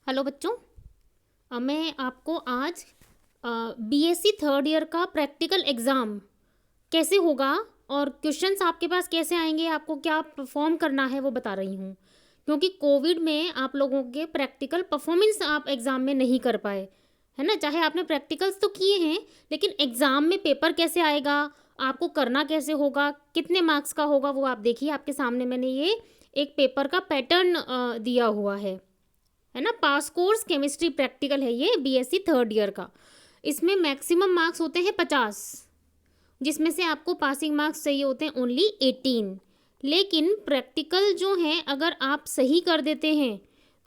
Hello बच्चों। मैं आपको आज बीएससी थर्ड ईयर का प्रैक्टिकल एग्ज़ाम कैसे होगा और क्वेश्चंस आपके पास कैसे आएंगे, आपको क्या परफॉर्म करना है वो बता रही हूँ। क्योंकि कोविड में आप लोगों के प्रैक्टिकल परफॉर्मेंस आप एग्ज़ाम में नहीं कर पाए, है ना। चाहे आपने प्रैक्टिकल्स तो किए हैं, लेकिन एग्ज़ाम में पेपर कैसे आएगा, आपको करना कैसे होगा, कितने मार्क्स का होगा, वो आप देखिए। आपके सामने मैंने ये एक पेपर का पैटर्न दिया हुआ है ना। पास कोर्स केमिस्ट्री प्रैक्टिकल है ये, बीएससी थर्ड ईयर का। इसमें मैक्सिमम मार्क्स होते हैं 50, जिसमें से आपको पासिंग मार्क्स चाहिए होते हैं ओनली 18। लेकिन प्रैक्टिकल जो हैं अगर आप सही कर देते हैं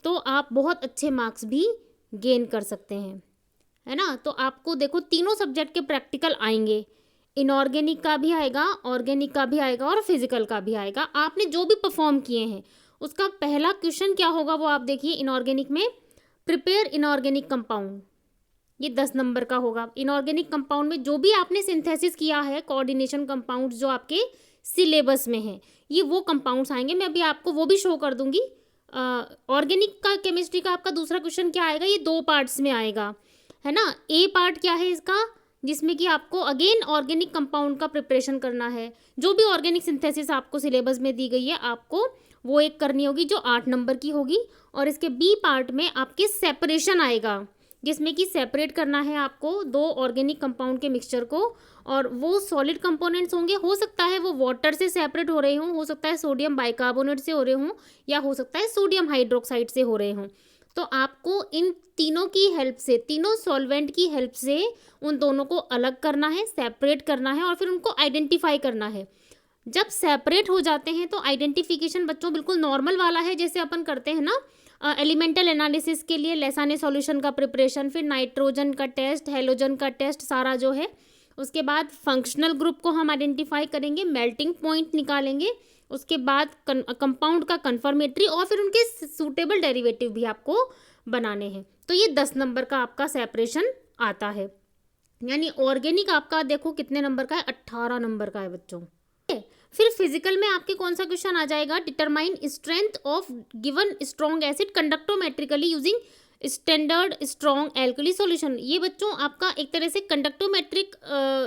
तो आप बहुत अच्छे मार्क्स भी गेन कर सकते हैं, है ना। तो आपको देखो तीनों सब्जेक्ट के प्रैक्टिकल आएंगे, इनऑर्गेनिक का भी आएगा, ऑर्गेनिक का भी आएगा और फिजिकल का भी आएगा। आपने जो भी परफॉर्म किए हैं उसका पहला क्वेश्चन क्या होगा वो आप देखिए। इनऑर्गेनिक में प्रिपेयर इनऑर्गेनिक कंपाउंड, ये 10 नंबर का होगा। इनऑर्गेनिक कंपाउंड में जो भी आपने सिंथेसिस किया है, कोऑर्डिनेशन कंपाउंड जो आपके सिलेबस में है, ये वो कंपाउंड्स आएंगे। मैं अभी आपको वो भी शो कर दूंगी। ऑर्गेनिक का केमिस्ट्री का आपका दूसरा क्वेश्चन क्या आएगा, ये 2 पार्ट्स में आएगा, है ना। ए पार्ट क्या है इसका, जिसमें कि आपको अगेन ऑर्गेनिक कंपाउंड का प्रिपरेशन करना है। जो भी ऑर्गेनिक सिंथेसिस आपको सिलेबस में दी गई है आपको वो एक करनी होगी जो 8 नंबर की होगी। और इसके बी पार्ट में आपके सेपरेशन आएगा, जिसमें कि सेपरेट करना है आपको 2 ऑर्गेनिक कंपाउंड के मिक्सचर को। और वो सॉलिड कंपोनेंट्स होंगे, हो सकता है वो वाटर से सेपरेट हो रहे हों, हो सकता है सोडियम बाइकार्बोनेट से हो रहे हों, या हो सकता है सोडियम हाइड्रोक्साइड से हो रहे हों। तो आपको इन तीनों की हेल्प से, तीनों सॉल्वेंट की हेल्प से उन दोनों को अलग करना है, सेपरेट करना है और फिर उनको आइडेंटिफाई करना है। जब सेपरेट हो जाते हैं तो आइडेंटिफिकेशन बच्चों बिल्कुल नॉर्मल वाला है, जैसे अपन करते हैं ना एलिमेंटल एनालिसिस के लिए लेसाने सॉल्यूशन का प्रिपरेशन, फिर नाइट्रोजन का टेस्ट, हेलोजन का टेस्ट, सारा जो है। उसके बाद फंक्शनल ग्रुप को हम आइडेंटिफाई करेंगे, मेल्टिंग पॉइंट निकालेंगे, उसके बाद कंपाउंड का कन्फर्मेटरी और फिर उनके सूटेबल डेरिवेटिव भी आपको बनाने हैं। तो ये 10 नंबर का आपका सेपरेशन आता है। यानी ऑर्गेनिक आपका देखो कितने नंबर का है, 18 नंबर का है बच्चों। फिर फिजिकल में आपके कौन सा क्वेश्चन आ जाएगा, determine strength of given strong acid conductometrically using standard strong alkali solution. ये बच्चों आपका एक तरह से कंडक्टोमेट्रिक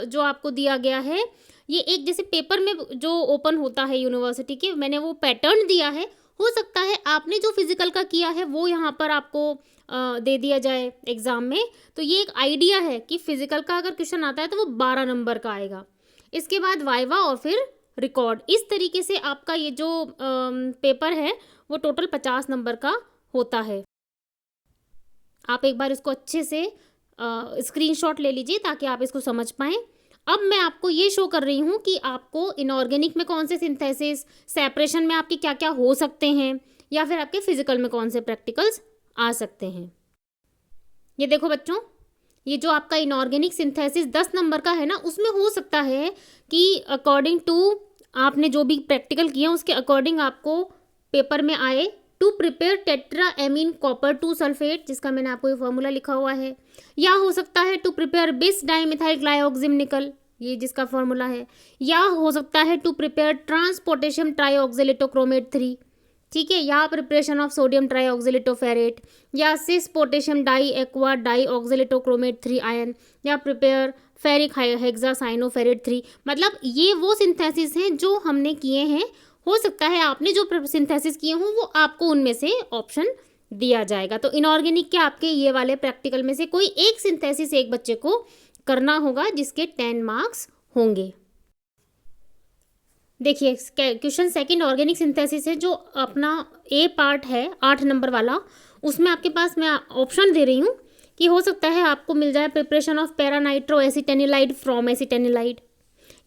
जो आपको दिया गया है, ये एक जैसे पेपर में जो ओपन होता है यूनिवर्सिटी के, मैंने वो पैटर्न दिया है। हो सकता है आपने जो फिजिकल का किया है वो यहाँ पर आपको दे दिया जाए एग्जाम में। तो ये एक आइडिया है कि फिजिकल का अगर क्वेश्चन आता है तो वो 12 नंबर का आएगा। इसके बाद वाइवा और फिर रिकॉर्ड। इस तरीके से आपका ये जो पेपर है वो टोटल 50 नंबर का होता है। आप एक बार इसको अच्छे से स्क्रीनशॉट ले लीजिए ताकि आप इसको समझ पाएँ। अब मैं आपको ये शो कर रही हूँ कि आपको इनऑर्गेनिक में कौन से सिंथेसिस, सेपरेशन में आपके क्या क्या हो सकते हैं, या फिर आपके फिजिकल में कौन से प्रैक्टिकल्स आ सकते हैं। ये देखो बच्चों, ये जो आपका इनऑर्गेनिक सिंथेसिस 10 नंबर का है ना, उसमें हो सकता है कि अकॉर्डिंग टू आपने जो भी प्रैक्टिकल किया उसके अकॉर्डिंग आपको पेपर में आए to prepare tetra amine copper 2 sulphate, जिसका मैंने आपको ये फॉर्मूला लिखा हुआ है। या हो सकता है to prepare bis dimethylglyoxime nickel, ये जिसका फॉर्मूला है। या हो सकता है to prepare trans potassium trioxalatochromate 3, ठीक है। या प्रिपरेशन ऑफ सोडियम ट्राईऑक्सिलेटोफेरेट, या cis potassium diaquadioxalatochromate 3 ion, या प्रिपेयर फेरिक हेक्सासाइनोफेरेट 3। मतलब ये वो सिंथेसिस हैं जो हमने किए हैं। हो सकता है आपने जो सिंथेसिस किए हों वो आपको उनमें से ऑप्शन दिया जाएगा। तो इनऑर्गेनिक के आपके ये वाले प्रैक्टिकल में से कोई एक सिंथेसिस एक बच्चे को करना होगा जिसके 10 मार्क्स होंगे। देखिए क्वेश्चन सेकंड ऑर्गेनिक सिंथेसिस है, जो अपना ए पार्ट है 8 नंबर वाला। उसमें आपके पास मैं ऑप्शन दे रही हूँ कि हो सकता है आपको मिल जाए प्रिपरेशन ऑफ पैरानाइट्रो एसिटेनिलाइड फ्रॉम एसिटेनिलाइड,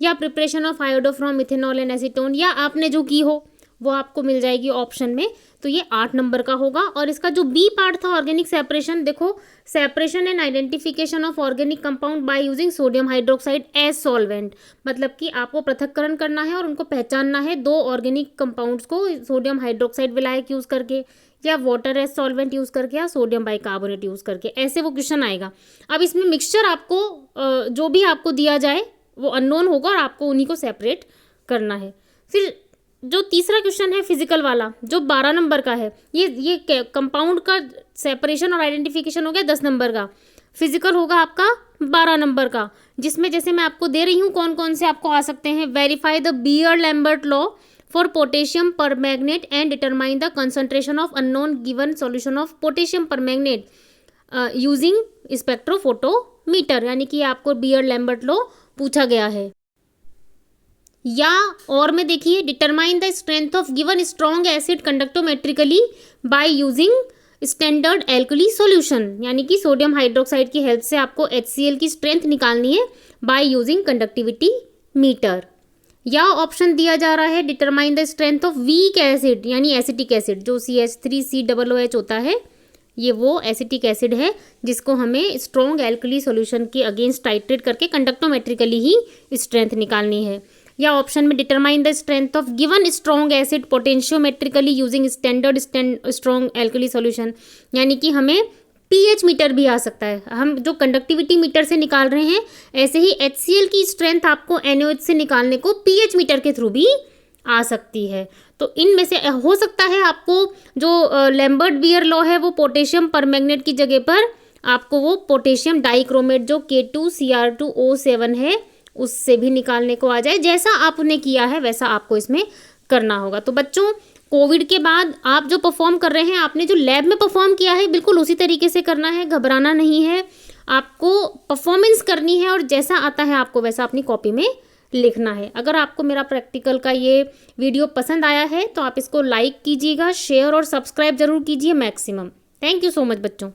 या preparation of iodo from ethanol and acetone, या आपने जो की हो वो आपको मिल जाएगी ऑप्शन में। तो ये 8 नंबर का होगा। और इसका जो बी पार्ट था ऑर्गेनिक सेपरेशन, देखो separation and identification of organic compound by using sodium hydroxide as solvent. मतलब कि आपको पृथक्करण करना है और उनको पहचानना है 2 ऑर्गेनिक कंपाउंड्स को सोडियम हाइड्रोक्साइड विलायक यूज़ करके, या वाटर एज सॉल्वेंट यूज़ करके, या सोडियम बाइकार्बोनेट यूज़ करके। ऐसे वो क्वेश्चन आएगा। अब इसमें मिक्सचर आपको जो भी आपको दिया जाए वो अननोन होगा और आपको उन्हीं को सेपरेट करना है। फिर जो तीसरा क्वेश्चन है फिजिकल वाला, जो 12 नंबर का है, ये कंपाउंड का सेपरेशन और आइडेंटिफिकेशन हो गया 10 नंबर का। फिजिकल होगा आपका 12 नंबर का, जिसमें जैसे मैं आपको दे रही हूँ कौन कौन से आपको आ सकते हैं। Verify the beer-Lambert law for potassium permanganate and determine the concentration of unknown given solution of potassium permanganate using spectrophotometer, यानी कि आपको बियर-लैम्बर्ट लॉ पूछा गया है। या और में देखिए, determine the strength of given strong acid conductometrically by using standard alkali solution, यानी कि सोडियम हाइड्रोक्साइड की हेल्प से आपको HCl की स्ट्रेंथ निकालनी है बाय यूजिंग कंडक्टिविटी मीटर। या ऑप्शन दिया जा रहा है, determine the strength of weak acid, यानी एसिटिक एसिड जो CH3COOH होता है, ये वो एसिटिक एसिड है जिसको हमें स्ट्रॉन्ग एल्कली सॉल्यूशन के अगेंस्ट टाइट्रेट करके कंडक्टोमेट्रिकली ही स्ट्रेंथ निकालनी है। या ऑप्शन में determine the strength of given strong acid potentiometrically using standard strong alkali solution, यानी कि हमें pH मीटर भी आ सकता है। हम जो कंडक्टिविटी मीटर से निकाल रहे हैं, ऐसे ही HCl की स्ट्रेंथ आपको NaOH से निकालने को pH मीटर के थ्रू भी आ सकती है। तो इनमें से हो सकता है आपको जो लैम्बर्ट बियर लॉ है वो पोटेशियम परमैंगनेट की जगह पर आपको वो पोटेशियम डाइक्रोमेट जो K2Cr2O7 है उससे भी निकालने को आ जाए। जैसा आपने किया है वैसा आपको इसमें करना होगा। तो बच्चों, कोविड के बाद आप जो परफॉर्म कर रहे हैं, आपने जो लैब में परफॉर्म किया है बिल्कुल उसी तरीके से करना है, घबराना नहीं है, आपको परफॉर्मेंस करनी है और जैसा आता है आपको वैसा अपनी कॉपी में लिखना है। अगर आपको मेरा प्रैक्टिकल का ये वीडियो पसंद आया है तो आप इसको लाइक कीजिएगा, शेयर और सब्सक्राइब जरूर कीजिए maximum. Thank you so much बच्चों।